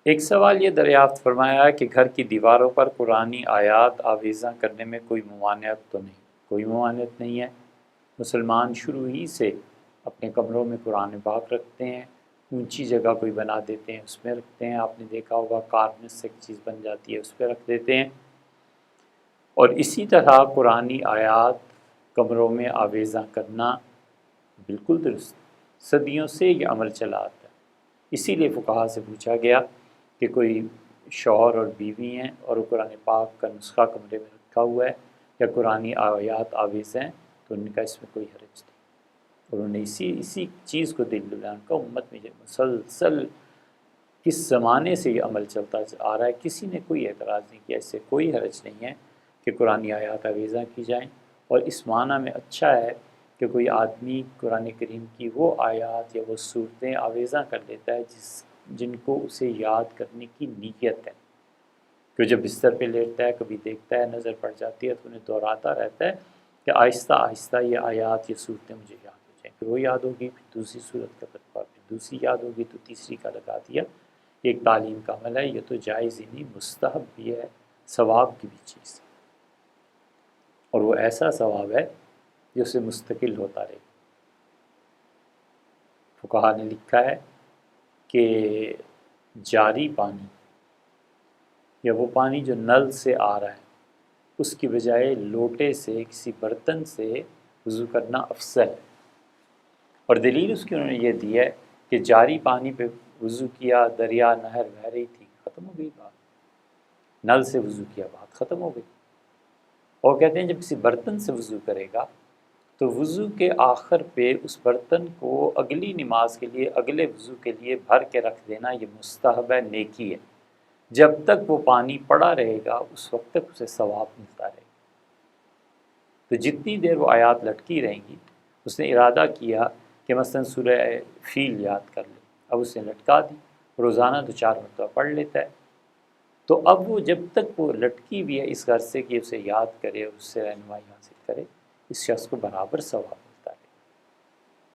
ایک سوال یہ دریافت فرمایا کہ گھر کی دیواروں پر قرآنی آیات آویزاں کرنے میں کوئی ممانعت تو نہیں؟ کوئی ممانعت نہیں ہے۔ مسلمان شروع ہی سے اپنے کمروں میں قرآن پاک رکھتے ہیں، اونچی جگہ کوئی بنا دیتے ہیں اس میں رکھتے ہیں، آپ نے دیکھا ہوگا کارنس سے ایک چیز بن جاتی ہے اس پہ رکھ دیتے ہیں، اور اسی طرح قرآنی آیات کمروں میں آویزاں کرنا بالکل درست، صدیوں سے یہ عمل چلا آتا ہے۔ اسی لیے فقہا سے پوچھا گیا کہ کوئی شوہر اور بیوی ہیں اور وہ قرآن پاک کا نسخہ کمرے میں رکھا ہوا ہے یا قرآنی آیات آویز ہیں تو ان کا اس میں کوئی حرج نہیں، اور انہوں نے اسی چیز کو دل دلانے کا امت میں مسلسل کس زمانے سے یہ عمل چلتا آ رہا ہے، کسی نے کوئی اعتراض نہیں کیا، اس سے کوئی حرج نہیں ہے کہ قرآنی آیات آویزاں کی جائیں، اور اس معنی میں اچھا ہے کہ کوئی آدمی قرآن کریم کی وہ آیات یا وہ صورتیں آویزاں کر لیتا ہے جن کو اسے یاد کرنے کی نیت ہے، کہ جب بستر پہ لیٹتا ہے کبھی دیکھتا ہے نظر پڑ جاتی ہے تو انہیں دہراتا رہتا ہے کہ آہستہ آہستہ یہ آیات یہ صورتیں مجھے یاد ہو جائیں، پھر وہ یاد ہوگی پھر دوسری صورت کا فتویٰ، پھر دوسری یاد ہوگی تو تیسری کا لگا دیا۔ ایک تعلیم کا عمل ہے، یہ تو جائز ہی نہیں مستحب بھی ہے، ثواب کی بھی چیز ہے، اور وہ ایسا ثواب ہے جو اسے مستقل ہوتا رہے۔ فقہا نے لکھا ہے کہ جاری پانی یا وہ پانی جو نل سے آ رہا ہے اس کی بجائے لوٹے سے کسی برتن سے وضو کرنا افضل ہے، اور دلیل اس کی انہوں نے یہ دی ہے کہ جاری پانی پہ وضو کیا، دریا نہر بہہ رہی تھی، ختم ہو گئی بات، نل سے وضو کیا بات ختم ہو گئی، اور کہتے ہیں جب کسی برتن سے وضو کرے گا تو وضو کے آخر پہ اس برتن کو اگلی نماز کے لیے اگلے وضو کے لیے بھر کے رکھ دینا یہ مستحب ہے، نیکی ہے، جب تک وہ پانی پڑا رہے گا اس وقت تک اسے ثواب ملتا رہے گا۔ تو جتنی دیر وہ آیات لٹکی رہیں گی، اس نے ارادہ کیا کہ مثلا سورہ فیل یاد کر لے، اب اس نے لٹکا دی، روزانہ 2-4 مرتبہ پڑھ لیتا ہے، تو اب وہ جب تک وہ لٹکی بھی ہے اس غرض سے کہ اسے یاد کرے، اس سے رہنمائی حاصل کرے، اس شخص کو برابر ثواب